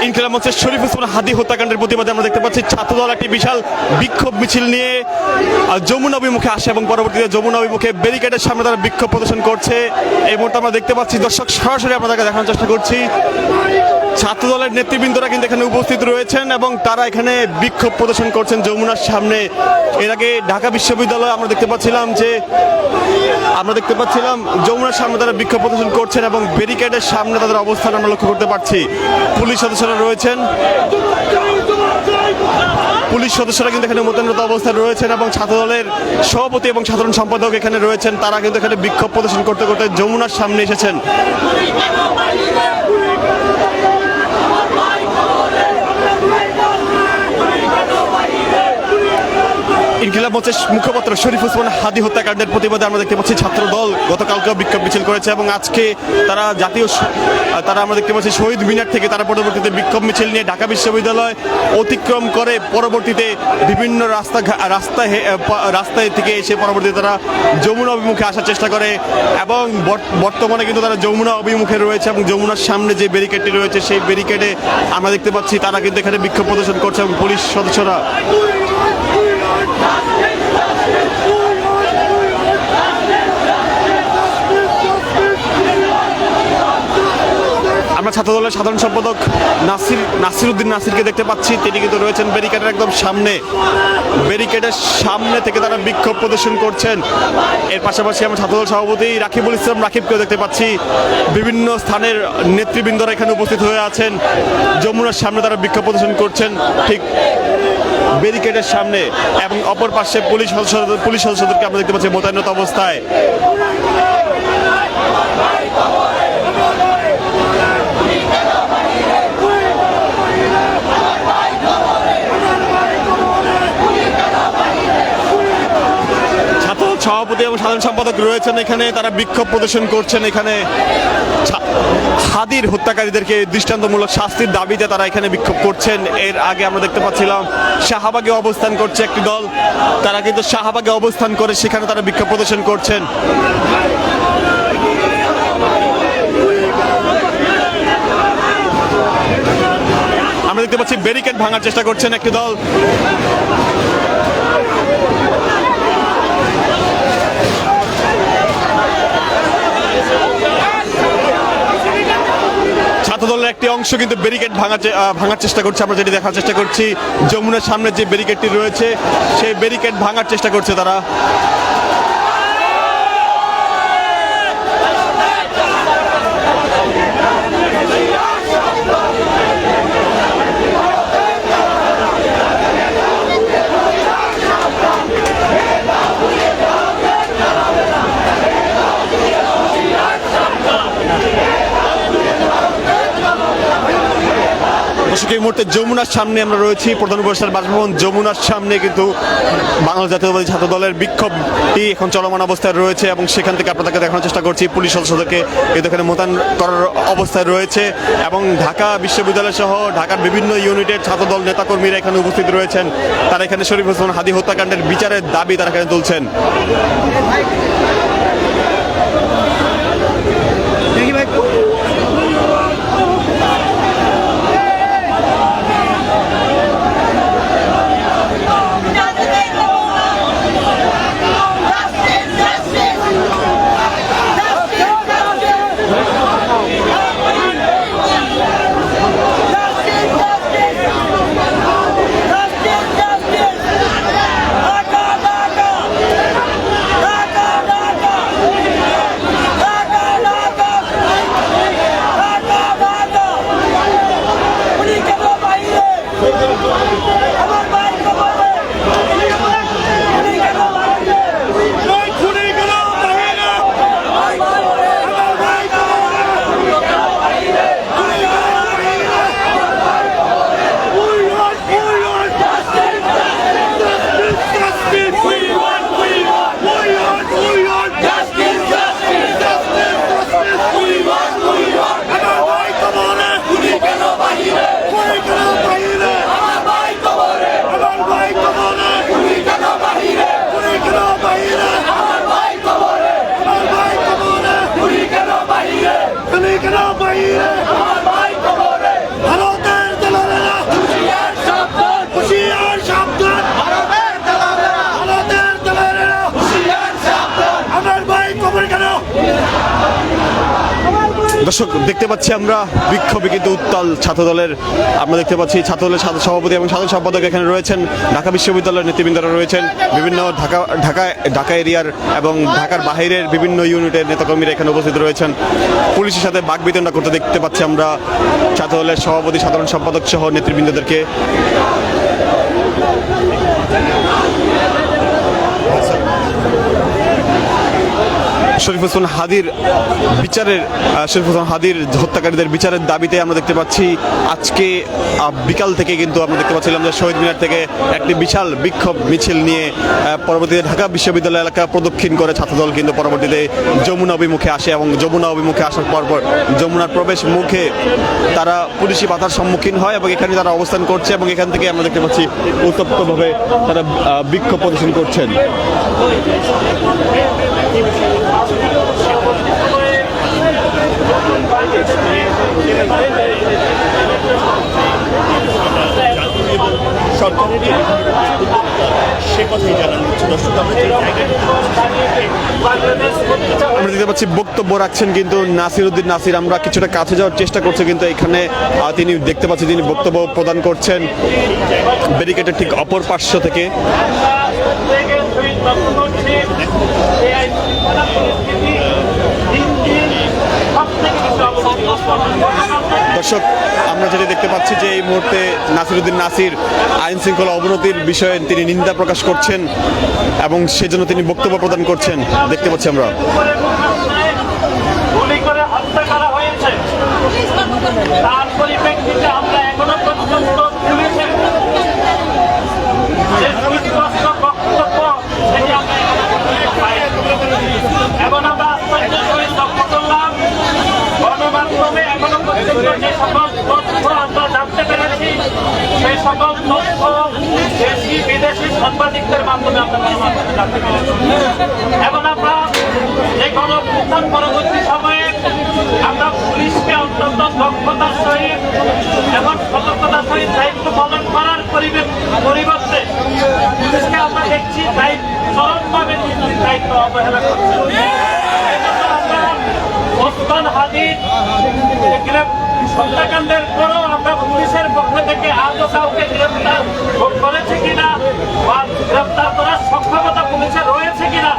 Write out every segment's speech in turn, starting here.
ইনকিলাব মঞ্চের শরীফ ওসমান হাদি হত্যাকাণ্ডের প্রতিবাদে আমরা দেখতে পাচ্ছি ছাত্রদল একটি বিশাল বিক্ষোভ মিছিল নিয়ে যমুনা অভিমুখে আসে এবং পরবর্তীতে যমুনা অভিমুখে ব্যারিকেডের সামনে তারা বিক্ষোভ প্রদর্শন করছে। এই মুহূর্তে আমরা দেখতে পাচ্ছি, দর্শক সরাসরি আপনাদেরকে দেখানোর চেষ্টা করছি, ছাত্রদলের নেতৃবৃন্দরা কিন্তু এখানে উপস্থিত রয়েছেন এবং তারা এখানে বিক্ষোভ প্রদর্শন করছেন যমুনার সামনে। এর আগে ঢাকা বিশ্ববিদ্যালয়ে আমরা দেখতে পাচ্ছিলাম যমুনার সামনে তারা বিক্ষোভ প্রদর্শন করছেন এবং ব্যারিকেডের সামনে তাদের অবস্থান আমরা লক্ষ্য করতে পারছি। পুলিশ সদস্যরা কিন্তু এখানে মোতায়েনরত অবস্থায় রয়েছেন এবং ছাত্রদলের সভাপতি এবং সাধারণ সম্পাদক এখানে রয়েছেন। তারা কিন্তু এখানে বিক্ষোভ প্রদর্শন করতে করতে যমুনার সামনে এসেছেন। ইনকিলাব মঞ্চের মুখপাত্র শরীফ ওসমান হাদি হত্যাকাণ্ডের প্রতিবাদে আমরা দেখতে পাচ্ছি ছাত্রদল গতকালকেও বিক্ষোভ মিছিল করেছে এবং আজকে তারা আমরা দেখতে পাচ্ছি শহীদ মিনার থেকে তারা পরবর্তীতে বিক্ষোভ মিছিল নিয়ে ঢাকা বিশ্ববিদ্যালয় অতিক্রম করে পরবর্তীতে বিভিন্ন রাস্তায় থেকে এসে পরবর্তীতে তারা যমুনা অভিমুখে আসার চেষ্টা করে এবং বর্তমানে কিন্তু তারা যমুনা অভিমুখে রয়েছে এবং যমুনার সামনে যে ব্যারিকেডটি রয়েছে সেই ব্যারিকেডে আমরা দেখতে পাচ্ছি তারা কিন্তু এখানে বিক্ষোভ প্রদর্শন করছে এবং পুলিশ সদস্যরা আমরা ছাত্রদলের সাধারণ সম্পাদক নাসিরউদ্দিন নাসিরকে দেখতে পাচ্ছি, তিনি কিন্তু রয়েছেন ব্যারিকেডের একদম সামনে। ব্যারিকেডের সামনে থেকে তারা বিক্ষোভ প্রদর্শন করছেন। এর পাশাপাশি আমরা ছাত্রদল সভাপতি রাকিবুল ইসলাম রাকিবকেও দেখতে পাচ্ছি। বিভিন্ন স্থানের নেতৃবৃন্দরা এখানে উপস্থিত হয়ে আছেন। যমুনার সামনে তারা বিক্ষোভ প্রদর্শন করছেন ঠিক ব্যারিকেডের সামনে এবং অপর পাশে পুলিশ সদস্যদেরকে আমরা দেখতে পাচ্ছি মোতায়েনরত অবস্থায়। সভাপতি এবং সাধারণ সম্পাদক রয়েছেন এখানে, তারা বিক্ষোভ প্রদর্শন করছেন। এখানে হাদির হত্যাকারীদেরকে দৃষ্টান্তমূলক শাস্তির দাবিতে তারা এখানে বিক্ষোভ করছেন। এর আগে আমরা দেখতে পাচ্ছিলাম শাহবাগে অবস্থান করছে একটি দল, তারা কিন্তু শাহবাগে অবস্থান করে সেখানে তারা বিক্ষোভ প্রদর্শন করছেন। আমরা দেখতে পাচ্ছি ব্যারিকেড ভাঙার চেষ্টা করছেন একটি দল। ছাত্রদলের একটি অংশ কিন্তু ব্যারিকেড ভাঙার চেষ্টা করছে। আমরা যেটি দেখার চেষ্টা করছি, যমুনার সামনে যে ব্যারিকেডটি রয়েছে সেই ব্যারিকেড ভাঙার চেষ্টা করছে তারা। এই মুহূর্তে যমুনার সামনে আমরা রয়েছি, প্রধান উপদেষ্টার বাসভবন যমুনার সামনে কিন্তু বাংলাদেশ জাতীয়তাবাদী ছাত্র দলের বিক্ষোভটি এখন চলমান অবস্থায় রয়েছে এবং সেখান থেকে আপনাদেরকে দেখানোর চেষ্টা করছি পুলিশ সদস্যদেরকে কিন্তু এখানে মোতায়েন করার অবস্থায় রয়েছে এবং ঢাকা বিশ্ববিদ্যালয় সহ ঢাকার বিভিন্ন ইউনিটের ছাত্রদল নেতাকর্মীরা এখানে উপস্থিত রয়েছেন। তারা এখানে শরীফ ওসমান হাদি হত্যাকাণ্ডের বিচারের দাবি তারা এখানে তুলছেন। দর্শক দেখতে পাচ্ছি আমরা বিক্ষোভে কিন্তু উত্তাল ছাত্রদলের, আমরা দেখতে পাচ্ছি ছাত্রদলের সভাপতি এবং সাধারণ সম্পাদক এখানে রয়েছেন, ঢাকা বিশ্ববিদ্যালয়ের নেতৃবৃন্দরা রয়েছেন, বিভিন্ন ঢাকা এরিয়ার এবং ঢাকার বাহিরের বিভিন্ন ইউনিটের নেতাকর্মীরা এখানে উপস্থিত রয়েছেন। পুলিশের সাথে বাকবিতণ্ডা করতে দেখতে পাচ্ছি আমরা ছাত্রদলের সভাপতি, সাধারণ সম্পাদক সহ নেতৃবৃন্দদেরকে। শরীফ ওসমান হাদির হত্যাকারীদের বিচারের দাবিতে আমরা দেখতে পাচ্ছি আজকে বিকাল থেকে কিন্তু আমরা দেখতে পাচ্ছিলাম যে শহীদ মিনার থেকে একটি বিশাল বিক্ষোভ মিছিল নিয়ে পরবর্তীতে ঢাকা বিশ্ববিদ্যালয় এলাকা প্রদক্ষিণ করে ছাত্রদল কিন্তু পরবর্তীতে যমুনা অভিমুখে আসে এবং যমুনা অভিমুখে আসার পর যমুনার প্রবেশ মুখে তারা পুলিশি বাধার সম্মুখীন হয় এবং এখানে তারা অবস্থান করছে এবং এখান থেকে আমরা দেখতে পাচ্ছি উত্তপ্তভাবে তারা বিক্ষোভ প্রদর্শন করছেন। আমরা দেখতে পাচ্ছি বক্তব্য রাখছেন কিন্তু নাসির উদ্দিন নাসির। আমরা কিছুটা কাছে যাওয়ার চেষ্টা করছি কিন্তু এখানে তিনি দেখতে পাচ্ছি তিনি বক্তব্য প্রদান করছেন ব্যারিকেডের ঠিক অপর পার্শ্ব থেকে। দর্শক আমরা যেটা দেখতে পাচ্ছি যে এই মুহূর্তে নাসির উদ্দিন নাসির আইন শৃঙ্খলা অবনতির বিষয়ে তিনি নিন্দা প্রকাশ করছেন এবং সেজন্য তিনি বক্তব্য প্রদান করছেন দেখতে পাচ্ছি আমরা। যে সকল তথ্য আমরা জানতে পেরেছি সেই সকল তথ্য দেশি বিদেশি সাংবাদিকদের মাধ্যমে আমরা জানতে পেরেছি এবং আমরা যে গণঅভ্যুত্থান পরবর্তী সময়ে আমরা পুলিশকে অত্যন্ত দক্ষতার সহিত এবং সতর্কতার সহিত দায়িত্ব পালন করার পরিবর্তে পুলিশকে আমরা দেখছি চরমভাবে দায়িত্ব অবহেলা করছে। ওসমান হাদির হত্যাকাণ্ডের পরও আমরা পুলিশের পক্ষ থেকে আজও কাউকে গ্রেফতার করেছে কিনা বা গ্রেফতার করার সক্ষমতা পুলিশের রয়েছে কিনা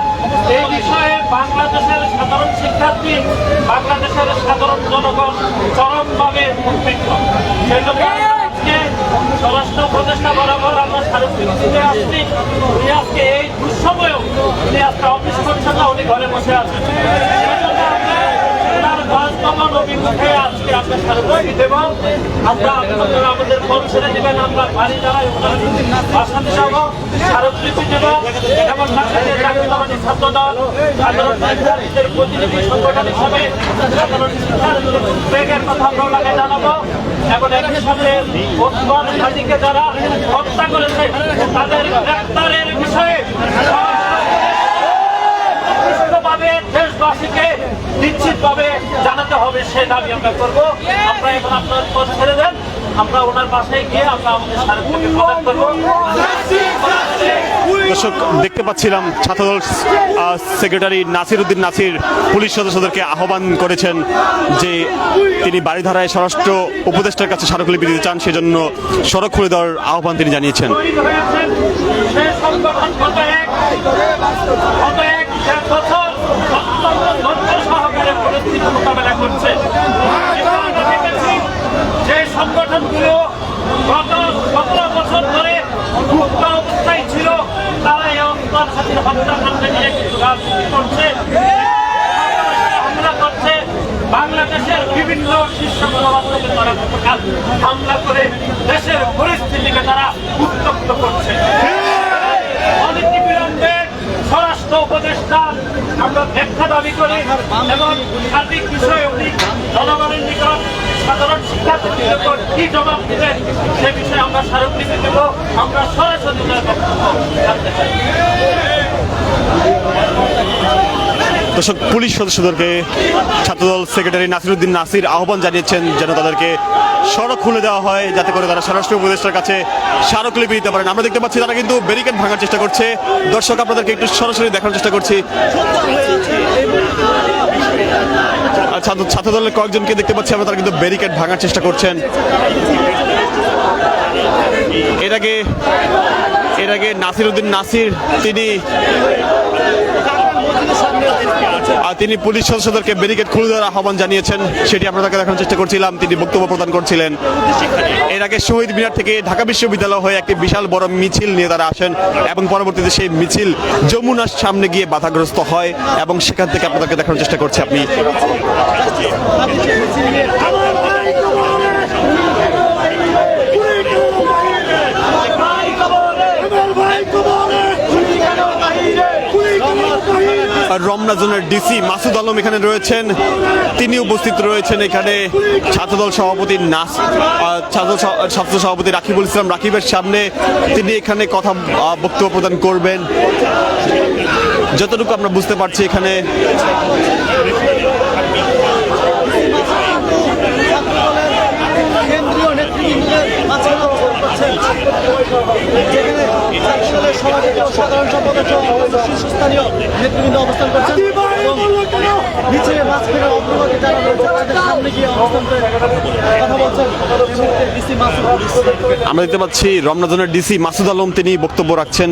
এই বিষয়ে বাংলাদেশের সাধারণ শিক্ষার্থী, বাংলাদেশের সাধারণ জনগণ চরমভাবে উদ্বিগ্ন। সেই জন্য আজকে স্বরাষ্ট্র উপদেষ্টা বরাবর আমরা স্মারকলিপি আসছি। উনি আজকে এই দুঃসময়েও উনি আজকে অফিস করছেন না, উনি ঘরে বসে আছেন। অভিমুখে আজকে আমরা স্মারকলিপি দেব। আমরা আমাদের ফোন ছেড়ে দেবেন, আমরা বাড়ি দাঁড়াই বাসাতে যাব, স্মারকলিপি দেব এবং জাতীয়তাবাদী ছাত্রদল সাধারণ শিক্ষার্থীদের প্রতিনিধি সংগঠন হিসাবে সাধারণ শিক্ষার্থীদের উদ্বেগের কথা আমরা জানাবো এবং একই সাথে ওসমান হাদিকে যারা হত্যা করেছে তাদের গ্রেফতারের বিষয়ে দেশবাসীকে নিশ্চিতভাবে জানাতে হবে সে দাবি আমরা করবো। আমরা এখন আপনার পথ ছেড়ে দেন, আমরা ওনার বাসায় গিয়ে আমরা আমাদের স্মারকলিপি প্রদান করবো। দর্শক দেখতে পাচ্ছিলাম ছাত্রদল সেক্রেটারি নাসির উদ্দিন নাসির পুলিশ সদস্যদেরকে আহ্বান করেছেন যে তিনি বাড়িধারায় স্বরাষ্ট্র উপদেষ্টার কাছে স্মারকলিপি দিতে চান, সেজন্য সড়ক খুলে দেওয়ার আহ্বান তিনি জানিয়েছেন। মোকাবেলা করছে যে সংগঠনগুলো গত 17 বছর ধরে মুক্ত অবস্থায় ছিল তারা এই ওসমান হাদির হত্যাকাণ্ডে নিয়ে কিছু রাজনীতি করছে, হামলা করছে। বাংলাদেশের বিভিন্ন শীর্ষ গণমাধ্যমে তারা হামলা করে দেশের পরিস্থিতিকে তারা উত্তপ্ত করছে। অনতিবিলম্বে স্বরাষ্ট্র উপদেষ্টা আমরা ব্যাখ্যা দাবি করি এবং সার্বিক বিষয়ে উনি জনগণের নিকট সাধারণ শিক্ষার্থীদের নিকট কি জবাব দিবেন সে বিষয়ে আমরা স্মারকলিপি দেব। আমরা সরাসরি বক্তব্য জানতে চাই। দর্শক, পুলিশ সদস্যদেরকে ছাত্রদল সেক্রেটারি নাসিরউদ্দিন নাসির আহ্বান জানিয়েছেন যেন তাদেরকে সড়ক খুলে দেওয়া হয়, যাতে করে তারা স্বরাষ্ট্র উপদেষ্টার কাছে স্মারকলিপি দিতে পারেন। আমরা দেখতে পাচ্ছি তারা কিন্তু ব্যারিকেড ভাঙার চেষ্টা করছে। দর্শক, আপনাদেরকে একটু সরাসরি দেখানোর চেষ্টা করছি। ছাত্রদলের কয়েকজনকে দেখতে পাচ্ছি আমরা, তারা কিন্তু ব্যারিকেড ভাঙার চেষ্টা করছেন। এর আগে নাসিরউদ্দিন নাসির তিনি পুলিশ সদস্যদেরকে ব্যারিকেড খুলে দেওয়ার আহ্বান জানিয়েছেন, সেটি আপনাদেরকে দেখানোর চেষ্টা করছিলাম। তিনি বক্তব্য প্রদান করছিলেন। এর আগে শহীদ মিনার থেকে ঢাকা বিশ্ববিদ্যালয় হয়ে একটি বিশাল বড় মিছিল নিয়ে তারা আসেন এবং পরবর্তীতে সেই মিছিল যমুনার সামনে গিয়ে বাধাগ্রস্ত হয় এবং সেখান থেকে আপনাদেরকে দেখানোর চেষ্টা করছি। আপনি রমনা জোনের ডিসি মাসুদ আলম এখানে রয়েছেন, তিনি উপস্থিত রয়েছেন এখানে ছাত্রদল সভাপতি ছাত্র সভাপতি রাকিবুল ইসলাম রাকিবের সামনে। তিনি এখানে বক্তব্য প্রদান করবেন। যতটুকু আমরা বুঝতে পারছি এখানে কেন্দ্রীয় নেতৃবৃন্দের মাঝখানে যেখানে সমাজের সাধারণ সম্পাদক শীর্ষস্থানীয় নেতৃবৃন্দ অবস্থান করছেন এবং মিছিলের মাঝখানে অগ্রগতি জানানো তাদের সামনে গিয়ে অবস্থান করে কথা বলছেন ডিসি মাসুদ। আমরা দেখতে পাচ্ছি রমনা জোনের ডিসি মাসুদ আলম তিনি বক্তব্য রাখছেন।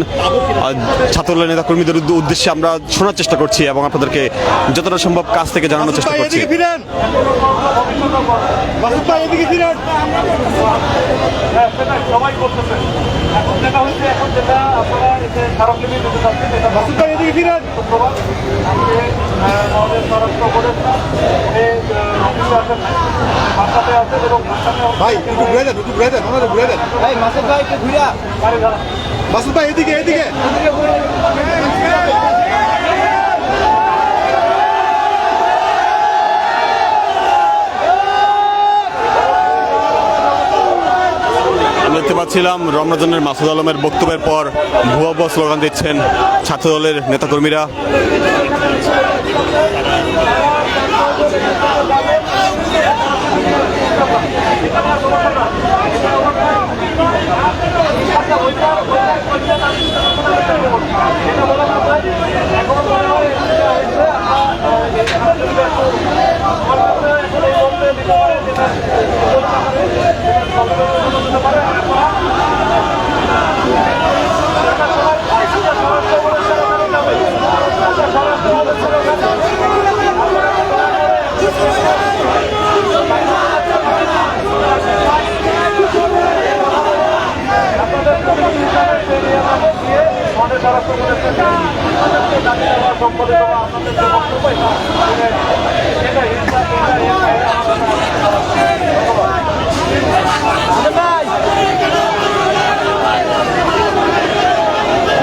ছাত্রদলের নেতা কর্মীদের উদ্দেশ্যে আমরা শোনার চেষ্টা করছি এবং আপনাদেরকে যতটা সম্ভব কাছ থেকে জানানোর চেষ্টা করছি। সবাই করতেছে এখন যেটা হচ্ছে, এখন যেটা আপনারা স্মারকলিপি দিতে চাচ্ছেন, এটা আমাদের স্বরাষ্ট্র উপদেষ্টা অফিসে আছেন, ভাষাতে আছেন এবং ভাই একটু ঘুরে দেন, একটু ঘুরে দেন, ওনারা ঘুরে দেন। ভাই মাসুদ ভাই একটু ঘুরা, মাসুদ ভাই এদিকে এদিকে। দেখতে পাচ্ছিলাম রমনা জোনের মাসুদ আলমের বক্তব্যের পর ভুয়া ভুয়া স্লোগান দিচ্ছেন ছাত্রদলের নেতাকর্মীরা।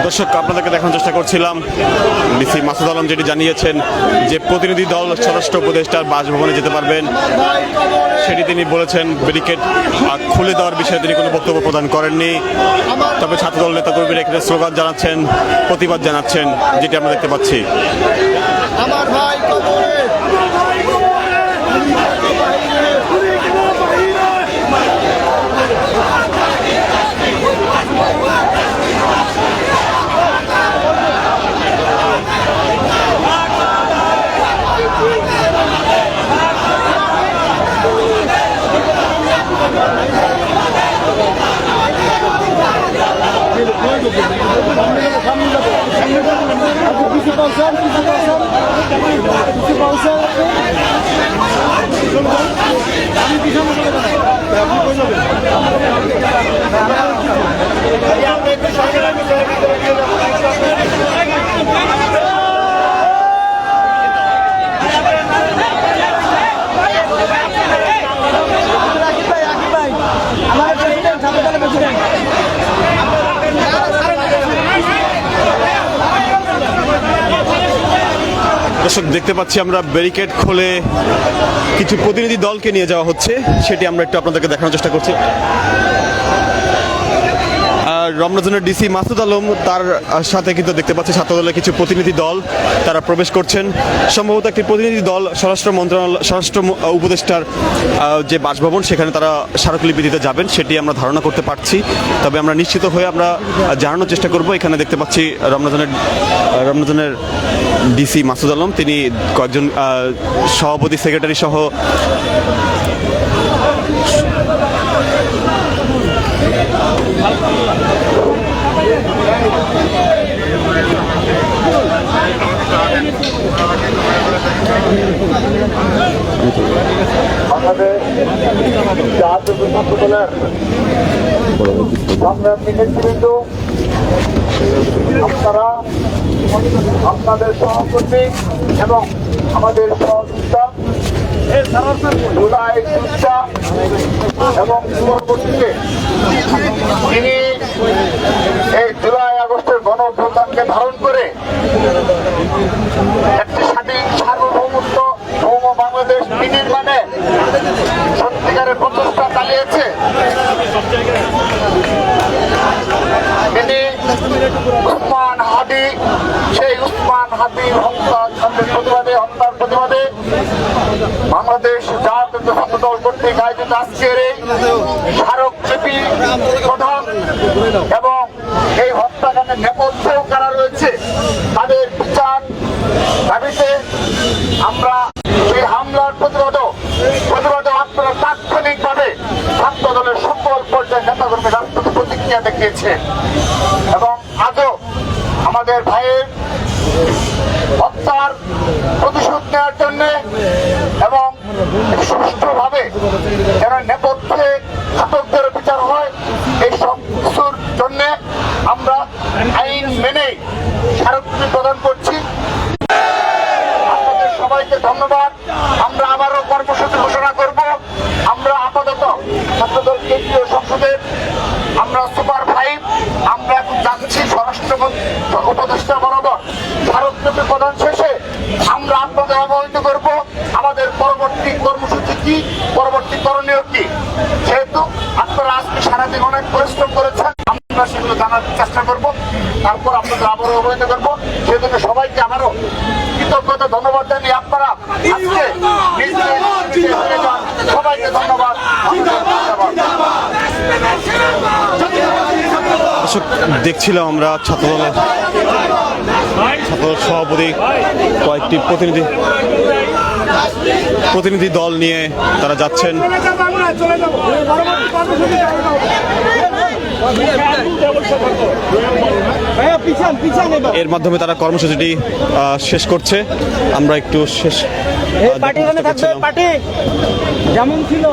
দর্শক, আপনাদেরকে দেখানোর চেষ্টা করছিলাম ডিসি মাসুদ আলম যেটি জানিয়েছেন যে প্রতিনিধি দল স্বরাষ্ট্র উপদেষ্টার বাসভবনে যেতে পারবেন, সেটি তিনি বলেছেন। ব্যারিকেড খুলে দেওয়ার বিষয়ে তিনি কোনো বক্তব্য প্রদান করেননি। তবে ছাত্রদল নেতাকর্মীরা এখানে স্লোগান জানাচ্ছেন, প্রতিবাদ জানাচ্ছেন, যেটি আমরা দেখতে পাচ্ছি। আমার ভাই কবরে দর্শক, দেখতে পাচ্ছি আমরা ব্যারিকেড খুলে কিছু প্রতিনিধি দলকে নিয়ে যাওয়া হচ্ছে, সেটি আমরা একটু আপনাদেরকে দেখানোর চেষ্টা করছি। রমনা ডিসি মাসুদ আলম তার সাথে কিন্তু দেখতে পাচ্ছি ছাত্রদলের কিছু প্রতিনিধি দল তারা প্রবেশ করছেন। সম্ভবত একটি প্রতিনিধি দল স্বরাষ্ট্র উপদেষ্টার যে বাসভবন সেখানে তারা স্মারকলিপি দিতে যাবেন সেটি আমরা ধারণা করতে পারছি। তবে আমরা নিশ্চিত হয়ে আমরা জানানোর চেষ্টা করব। এখানে দেখতে পাচ্ছি রমনাজনের ডিসি মাসুদ আলম, তিনি কয়েকজন সভাপতি সেক্রেটারি সহ আমাদের জাতীয় ছাত্রদলের সংগ্রামী নেতৃবৃন্দ, আপনারা আপনাদের সহকর্মী এবং আমাদের সহযোগিতা জুলাই যোদ্ধা এবং পরবর্তীতে তিনি এই জুলাই আগস্টের গণ অভ্যুত্থানকে ধারণ করে একটি স্বাধীন সার্বভৌমত্ব ভৌম বাংলাদেশ বিনির্মাণে সত্যিকারের প্রচেষ্টা চালিয়েছে। তিনি উসমান হাদি, সেই উসমান হাদি হত্যার প্রতিবাদে বাংলাদেশ জাতীয় ছাত্রদল কর্তৃক আয়োজিত আজকের এই স্মারকলিপি প্রদান এবং এই হত্যাকাণ্ডের নেপথ্যে কারা রয়েছে তাদের বিচার দাবিতে আমরা এই হামলার প্রতিবাদে আপনারা তাৎক্ষণিকভাবে ছাত্রদলের সকল পর্যায়ের নেতাকর্মী রাজনৈতিক প্রতিক্রিয়া দেখিয়েছে এবং আজও আমাদের ভাইয়ের হত্যার প্রতিশোধ নেওয়ার জন্য এবং সুষ্ঠুভাবে যেন নেপথ্যে ঘাতকদের বিচার হয় এই সব কিছুর জন্য আমরা আইন মেনে স্মারকলিপি প্রদান করছি। আপনাদের সবাইকে ধন্যবাদ। আমরা আবারও কর্মসূচি ঘোষণা করব। আমরা আপাতত ছাত্রদল কেন্দ্রীয় সংসদের আমরা সুপার 5 আমরা এখন যাচ্ছি স্বরাষ্ট্র উপদেষ্টা বরাবর। স্মারকলিপি প্রদান শেষে আমরা আপনাদের অবহিত করব আমাদের পরবর্তী কর্মসূচি কি, পরবর্তী করণীয় কি। যেহেতু আপনারা আজকে সারাদিন অনেক পরিশ্রম করেছেন, আমরা সেগুলো জানার চেষ্টা করব, তারপর আপনাদের আবারও অবহিত করবো। সেজন্য সবাইকে আমারও কৃতজ্ঞতা ধন্যবাদ জানিয়ে আপনারা আজকে হয়ে যান। সবাইকে ধন্যবাদ। দর্শক, দেখছিলাম আমরা ছাত্রদল সভাপতি কয়েকটি প্রতিনিধি দল নিয়ে তারা যাচ্ছেন। এর মাধ্যমে তারা কর্মসূচিটি শেষ করছে। আমরা একটু শেষ পার্টি যেমন ছিল